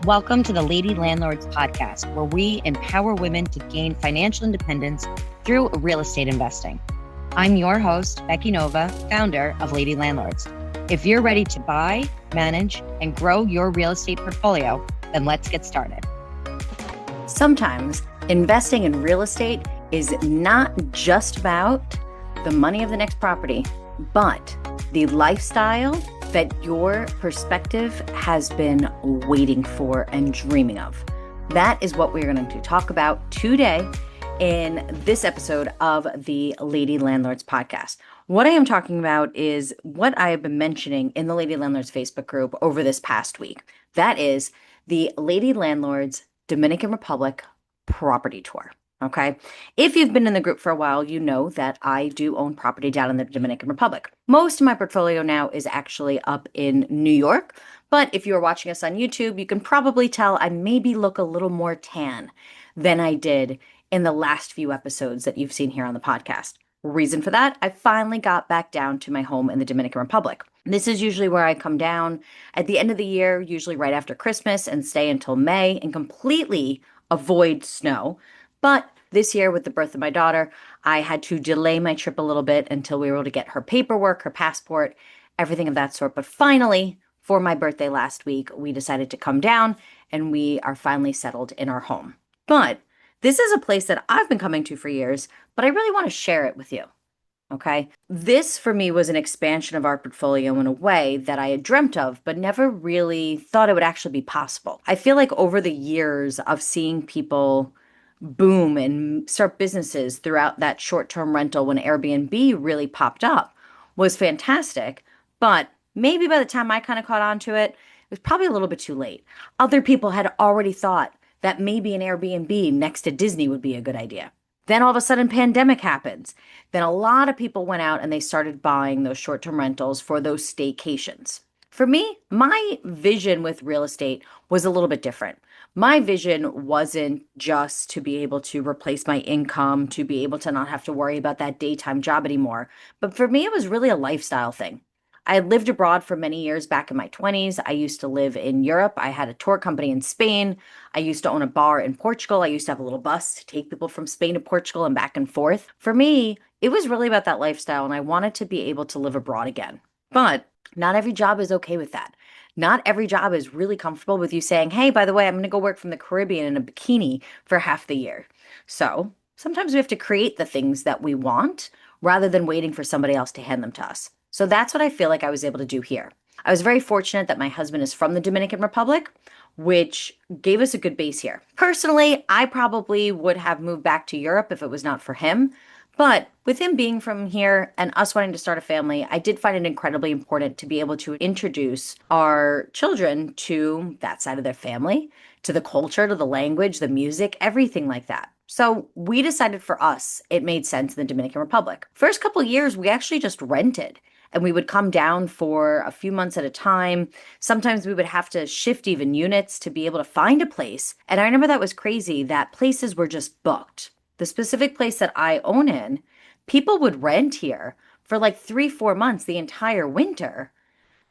Welcome to the Lady Landlords podcast, where we empower women to gain financial independence through real estate investing. I'm your host, Becky Nova, founder of Lady Landlords. If you're ready to buy, manage, and grow your real estate portfolio, then let's get started. Sometimes investing in real estate is not just about the money of the next property, but the lifestyle that your perspective has been waiting for and dreaming of. That is what we're going to talk about today in this episode of the Lady Landlords podcast. What I am talking about is what I have been mentioning in the Lady Landlords Facebook group over this past week. That is the Lady Landlords Dominican Republic property tour. Okay. If you've been in the group for a while, you know that I do own property down in the Dominican Republic. Most of my portfolio now is actually up in New York. But if you're watching us on YouTube, you can probably tell I maybe look a little more tan than I did in the last few episodes that you've seen here on the podcast. Reason for that, I finally got back down to my home in the Dominican Republic. This is usually where I come down at the end of the year, usually right after Christmas, and stay until May and completely avoid snow. But this year, with the birth of my daughter, I had to delay my trip a little bit until we were able to get her paperwork, her passport, everything of that sort. But finally, for my birthday last week, we decided to come down and we are finally settled in our home. But this is a place that I've been coming to for years, but I really want to share it with you. Okay. This for me was an expansion of our portfolio in a way that I had dreamt of, but never really thought it would actually be possible. I feel like over the years of seeing people boom and start businesses throughout that short-term rental when Airbnb really popped up was fantastic. But maybe by the time I kind of caught on to it, it was probably a little bit too late. Other people had already thought that maybe an Airbnb next to Disney would be a good idea. Then all of a sudden pandemic happens. Then a lot of people went out and they started buying those short-term rentals for those staycations. For me, my vision with real estate was a little bit different. My vision wasn't just to be able to replace my income, to be able to not have to worry about that daytime job anymore. But for me, it was really a lifestyle thing. I had lived abroad for many years back in my 20s. I used to live in Europe. I had a tour company in Spain. I used to own a bar in Portugal. I used to have a little bus to take people from Spain to Portugal and back and forth. For me, it was really about that lifestyle, and I wanted to be able to live abroad again. But not every job is okay with that. Not every job is really comfortable with you saying, hey, by the way, I'm going to go work from the Caribbean in a bikini for half the year. So sometimes we have to create the things that we want rather than waiting for somebody else to hand them to us. So that's what I feel like I was able to do here. I was very fortunate that my husband is from the Dominican Republic, which gave us a good base here. Personally, I probably would have moved back to Europe if it was not for him. But with him being from here and us wanting to start a family, I did find it incredibly important to be able to introduce our children to that side of their family, to the culture, to the language, the music, everything like that. So we decided for us, it made sense in the Dominican Republic. First couple of years, we actually just rented. And we would come down for a few months at a time. Sometimes we would have to shift even units to be able to find a place. And I remember that was crazy, that places were just booked. The specific place that I own in, people would rent here for like 3-4 months, the entire winter.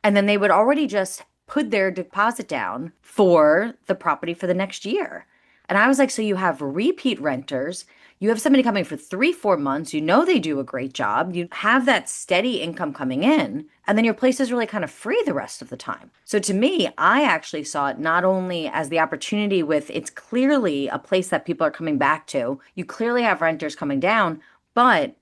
And then they would already just put their deposit down for the property for the next year. And I was like, so you have repeat renters, you have somebody coming for 3-4 months, you know they do a great job, you have that steady income coming in, and then your place is really kind of free the rest of the time. So to me, I actually saw it not only as the opportunity with it's clearly a place that people are coming back to, you clearly have renters coming down, but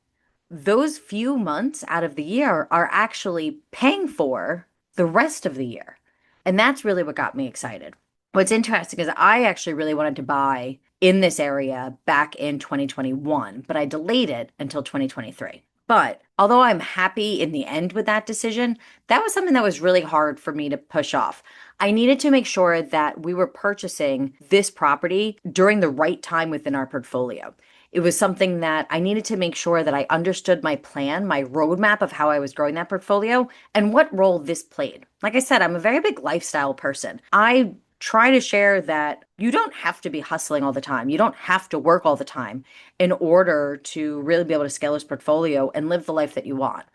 those few months out of the year are actually paying for the rest of the year. And that's really what got me excited. What's interesting is I actually really wanted to buy in this area back in 2021, but I delayed it until 2023. But although I'm happy in the end with that decision, that was something that was really hard for me to push off. I needed to make sure that we were purchasing this property during the right time within our portfolio. It was something that I needed to make sure that I understood my plan, my roadmap of how I was growing that portfolio, and what role this played. Like I said, I'm a very big lifestyle person. I try to share that you don't have to be hustling all the time. You don't have to work all the time in order to really be able to scale this portfolio and live the life that you want.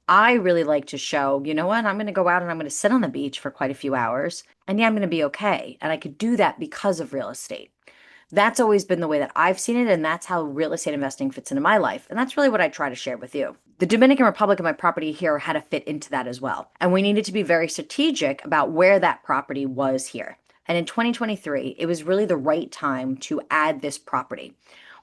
I really like to show, you know what, I'm going to go out and I'm going to sit on the beach for quite a few hours. And yeah, I'm going to be okay. And I could do that because of real estate. That's always been the way that I've seen it, and that's how real estate investing fits into my life. And that's really what I try to share with you. The Dominican Republic and my property here had to fit into that as well. And we needed to be very strategic about where that property was here. And in 2023, it was really the right time to add this property.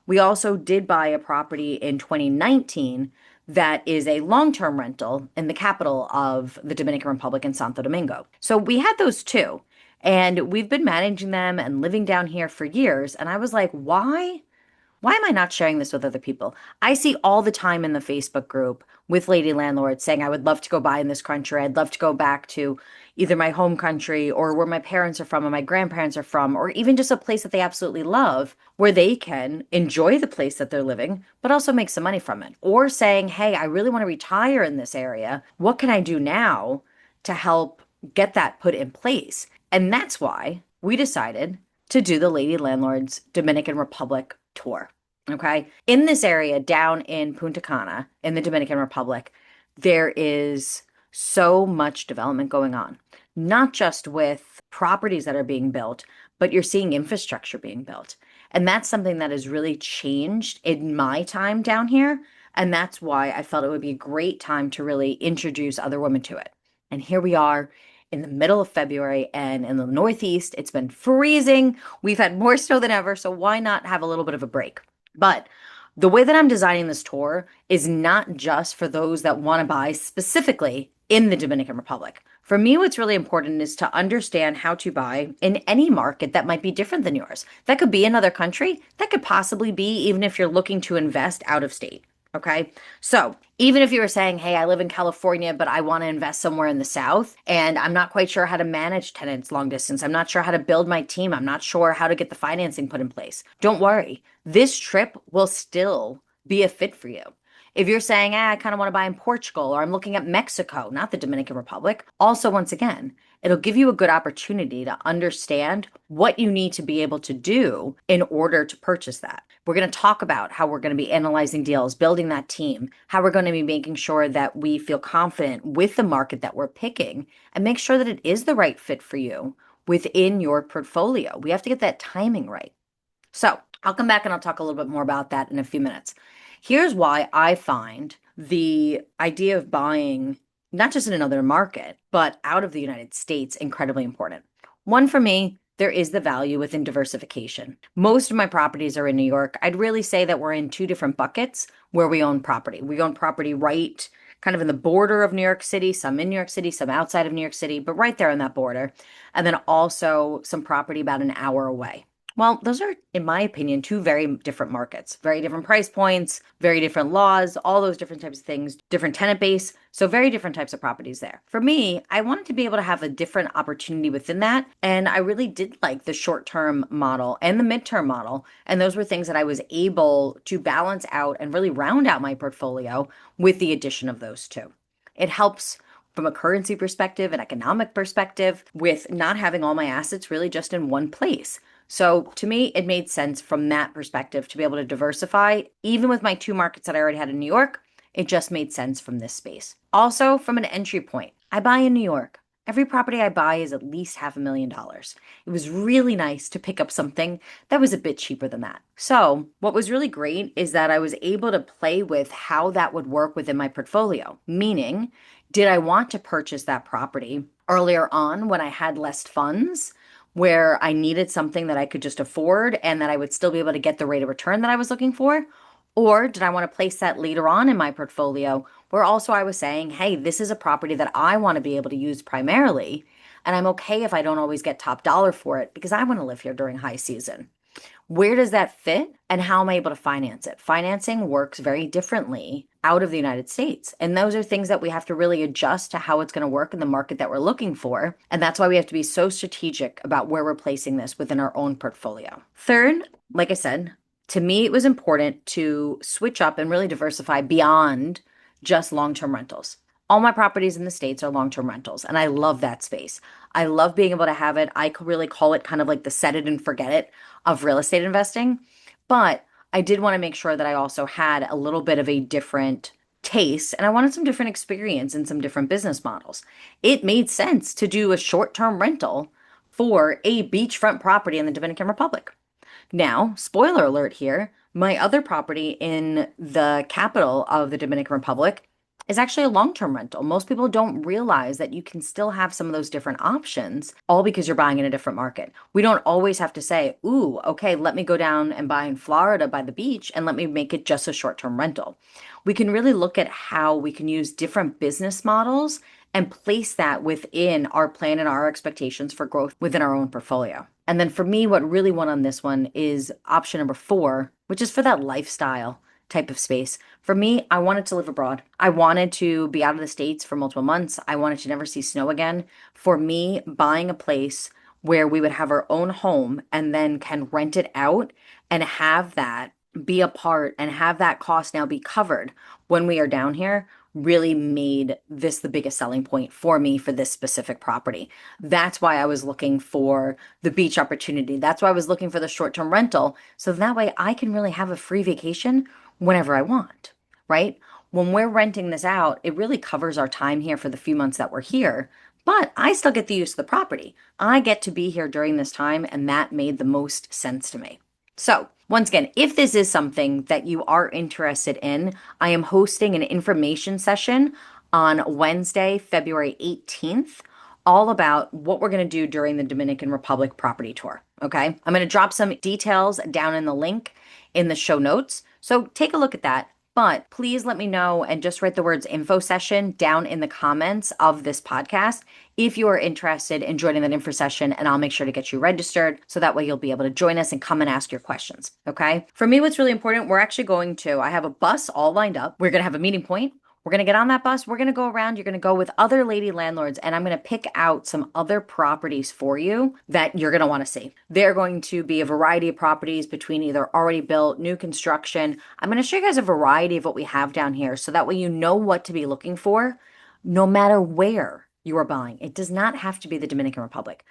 We also did buy a property in 2019 that is a long-term rental in the capital of the Dominican Republic in Santo Domingo. So we had those two. And we've been managing them and living down here for years. And I was like, why? Why am I not sharing this with other people? I see all the time in the Facebook group with Lady Landlords saying, I would love to go buy in this country. I'd love to go back to either my home country or where my parents are from and my grandparents are from, or even just a place that they absolutely love where they can enjoy the place that they're living, but also make some money from it. Or saying, hey, I really want to retire in this area. What can I do now to help get that put in place? And that's why we decided to do the Lady Landlords Dominican Republic tour. Okay. In this area down in Punta Cana in the Dominican Republic, there is so much development going on, not just with properties that are being built, but you're seeing infrastructure being built. And that's something that has really changed in my time down here. And that's why I felt it would be a great time to really introduce other women to it. And here we are in the middle of February, and in the Northeast, it's been freezing. We've had more snow than ever, so why not have a little bit of a break? But the way that I'm designing this tour is not just for those that want to buy specifically in the Dominican Republic. For me, what's really important is to understand how to buy in any market that might be different than yours. That could be another country. That could possibly be even if you're looking to invest out of state. Okay. So even if you were saying, hey, I live in California, but I want to invest somewhere in the South, and I'm not quite sure how to manage tenants long distance. I'm not sure how to build my team. I'm not sure how to get the financing put in place. Don't worry. This trip will still be a fit for you. If you're saying, I kind of want to buy in Portugal, or I'm looking at Mexico, not the Dominican Republic, also, once again, it'll give you a good opportunity to understand what you need to be able to do in order to purchase that. We're going to talk about how we're going to be analyzing deals, building that team, how we're going to be making sure that we feel confident with the market that we're picking, and make sure that it is the right fit for you within your portfolio. We have to get that timing right. So I'll come back and I'll talk a little bit more about that in a few minutes. Here's why I find the idea of buying not just in another market, but out of the United States incredibly important. One, for me, there is the value within diversification. Most of my properties are in New York. I'd really say that we're in two different buckets where we own property. We own property right kind of in the border of New York City, some in New York City, some outside of New York City, but right there on that border. And then also some property about an hour away. Well, those are, in my opinion, two very different markets, very different price points, very different laws, all those different types of things, different tenant base. So very different types of properties there. For me, I wanted to be able to have a different opportunity within that. And I really did like the short-term model and the midterm model. And those were things that I was able to balance out and really round out my portfolio with the addition of those two. It helps from a currency perspective, an economic perspective, with not having all my assets really just in one place. So to me, it made sense from that perspective to be able to diversify. Even with my two markets that I already had in New York, it just made sense from this space. Also, from an entry point, I buy in New York. Every property I buy is at least $500,000. It was really nice to pick up something that was a bit cheaper than that. So what was really great is that I was able to play with how that would work within my portfolio. Meaning, did I want to purchase that property earlier on when I had less funds, where I needed something that I could just afford and that I would still be able to get the rate of return that I was looking for? Or did I want to place that later on in my portfolio where also I was saying, hey, this is a property that I want to be able to use primarily, and I'm okay if I don't always get top dollar for it because I want to live here during high season. Where does that fit and how am I able to finance it? Financing works very differently out of the United States. And those are things that we have to really adjust to how it's going to work in the market that we're looking for. And that's why we have to be so strategic about where we're placing this within our own portfolio. Third, like I said, to me, it was important to switch up and really diversify beyond just long-term rentals. All my properties in the States are long-term rentals, and I love that space. I love being able to have it. I could really call it kind of like the set it and forget it of real estate investing. But I did want to make sure that I also had a little bit of a different tastes and I wanted some different experience and some different business models. It made sense to do a short-term rental for a beachfront property in the Dominican Republic. Now, spoiler alert here, my other property in the capital of the Dominican Republic is actually a long-term rental. Most people don't realize that you can still have some of those different options, all because you're buying in a different market. We don't always have to say, ooh, okay, let me go down and buy in Florida by the beach and let me make it just a short-term rental. We can really look at how we can use different business models and place that within our plan and our expectations for growth within our own portfolio. And then for me, what really won on this one is option number 4, which is for that lifestyle type of space. For me, I wanted to live abroad. I wanted to be out of the States for multiple months. I wanted to never see snow again. For me, buying a place where we would have our own home and then can rent it out and have that be a part and have that cost now be covered when we are down here really made this the biggest selling point for me for this specific property. That's why I was looking for the beach opportunity. That's why I was looking for the short-term rental. So that way I can really have a free vacation whenever I want, right? When we're renting this out, it really covers our time here for the few months that we're here, but I still get the use of the property. I get to be here during this time, and that made the most sense to me. So once again, if this is something that you are interested in, I am hosting an information session on Wednesday, February 18th, all about what we're going to do during the Dominican Republic property tour. Okay. I'm going to drop some details down in the link in the show notes. So take a look at that. But please let me know and just write the words info session down in the comments of this podcast if you are interested in joining that info session, and I'll make sure to get you registered so that way you'll be able to join us and come and ask your questions. Okay. For me, what's really important, I have a bus all lined up. We're going to have a meeting point. We're going to get on that bus. We're going to go around. You're going to go with other lady landlords, and I'm going to pick out some other properties for you that you're going to want to see. They're going to be a variety of properties between either already built, new construction. I'm going to show you guys a variety of what we have down here so that way you know what to be looking for no matter where you are buying. It does not have to be the Dominican Republic.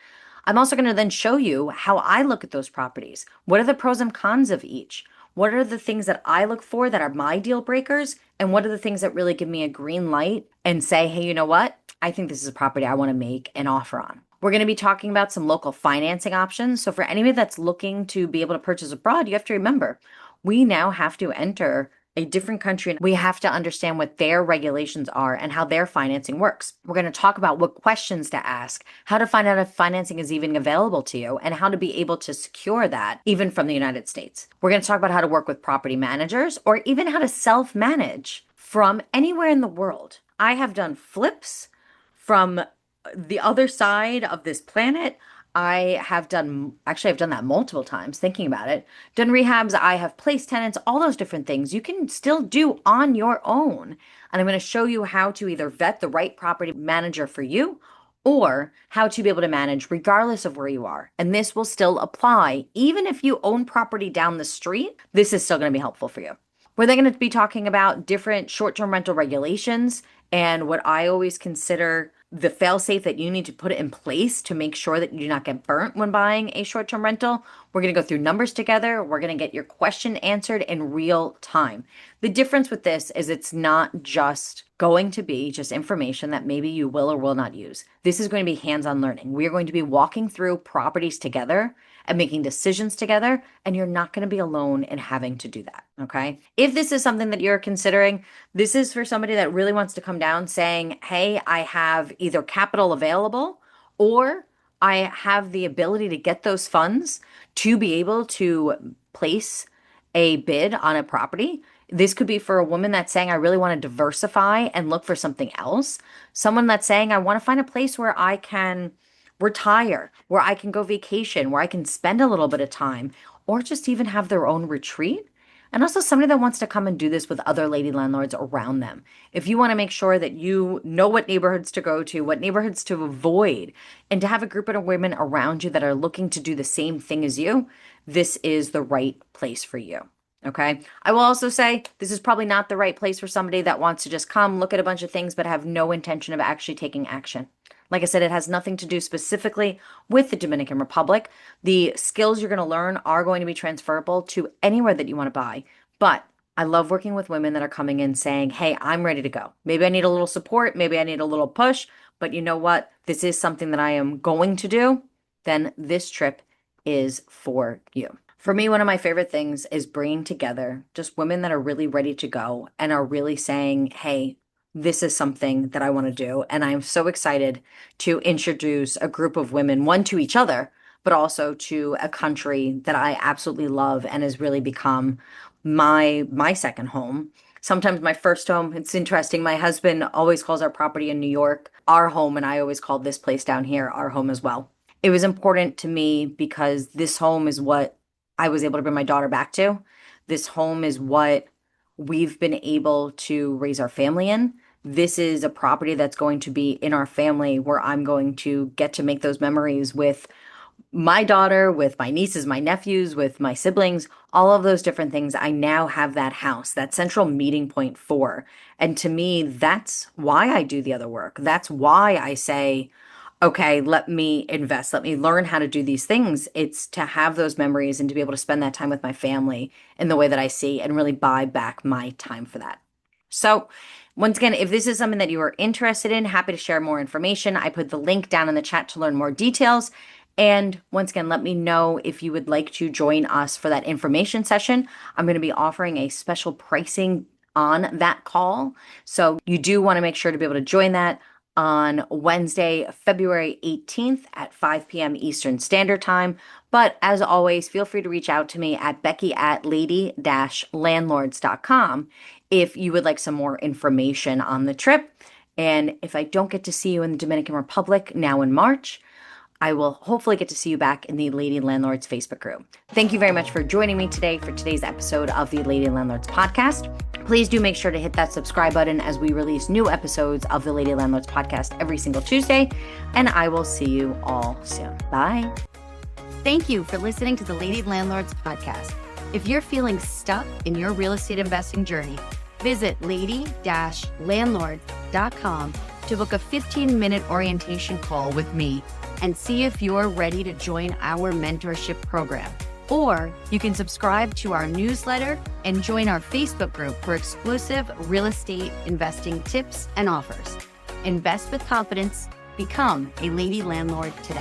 I'm also going to then show you how I look at those properties. What are the pros and cons of each? What are the things that I look for that are my deal breakers? And what are the things that really give me a green light and say, hey, you know what? I think this is a property I want to make an offer on. We're going to be talking about some local financing options. So for anybody that's looking to be able to purchase abroad, you have to remember, we now have to enter a different country. We have to understand what their regulations are and how their financing works. We're going to talk about what questions to ask, how to find out if financing is even available to you, and how to be able to secure that even from the United States. We're going to talk about how to work with property managers or even how to self-manage from anywhere in the world. I have done flips from the other side of this planet. I've done that multiple times thinking about it. Done rehabs, I have placed tenants, all those different things you can still do on your own. And I'm going to show you how to either vet the right property manager for you or how to be able to manage regardless of where you are. And this will still apply. Even if you own property down the street, this is still going to be helpful for you. We're then going to be talking about different short-term rental regulations and what I always consider the fail-safe that you need to put it in place to make sure that you do not get burnt when buying a short-term rental. We're going to go through numbers together. We're going to get your question answered in real time. The difference with this is it's not just going to be just information that maybe you will or will not use. This is going to be hands-on learning. We are going to be walking through properties together and making decisions together, and you're not going to be alone in having to do that, okay? If this is something that you're considering, this is for somebody that really wants to come down saying, hey, I have either capital available or I have the ability to get those funds to be able to place a bid on a property. This could be for a woman that's saying, I really want to diversify and look for something else. Someone that's saying, I want to find a place where I can retire, where I can go vacation, where I can spend a little bit of time, or just even have their own retreat. And also somebody that wants to come and do this with other lady landlords around them. If you want to make sure that you know what neighborhoods to go to, what neighborhoods to avoid, and to have a group of women around you that are looking to do the same thing as you, this is the right place for you. Okay. I will also say this is probably not the right place for somebody that wants to just come look at a bunch of things, but have no intention of actually taking action. Like I said, it has nothing to do specifically with the Dominican Republic. The skills you're going to learn are going to be transferable to anywhere that you want to buy. But I love working with women that are coming in saying, hey, I'm ready to go. Maybe I need a little support. Maybe I need a little push, but you know what? This is something that I am going to do. Then this trip is for you. For me, one of my favorite things is bringing together just women that are really ready to go and are really saying, hey, this is something that I want to do. And I'm so excited to introduce a group of women, one to each other, but also to a country that I absolutely love and has really become my second home. Sometimes my first home. It's interesting. My husband always calls our property in New York our home, and I always call this place down here our home as well. It was important to me because this home is what I was able to bring my daughter back to. This home is what we've been able to raise our family in. This is a property that's going to be in our family where I'm going to get to make those memories with my daughter, with my nieces, my nephews, with my siblings, all of those different things. I now have that house, that central meeting point for. And to me, that's why I do the other work. That's why I say, okay, let me invest, let me learn how to do these things. It's to have those memories and to be able to spend that time with my family in the way that I see and really buy back my time for that. So once again, if this is something that you are interested in, happy to share more information. I put the link down in the chat to learn more details. And once again, let me know if you would like to join us for that information session. I'm going to be offering a special pricing on that call. So you do want to make sure to be able to join that on Wednesday, February 18th at 5 p.m. Eastern Standard Time. But as always, feel free to reach out to me at becky@lady-landlords.com if you would like some more information on the trip. And if I don't get to see you in the Dominican Republic now in March, I will hopefully get to see you back in the Lady Landlords Facebook group. Thank you very much for joining me today for today's episode of the Lady Landlords podcast. Please do make sure to hit that subscribe button as we release new episodes of the Lady Landlords podcast every single Tuesday. And I will see you all soon. Bye. Thank you for listening to the Lady Landlords podcast. If you're feeling stuck in your real estate investing journey, visit lady-landlords.com to book a 15-minute orientation call with me and see if you're ready to join our mentorship program. Or you can subscribe to our newsletter and join our Facebook group for exclusive real estate investing tips and offers. Invest with confidence. Become a Lady Landlord today.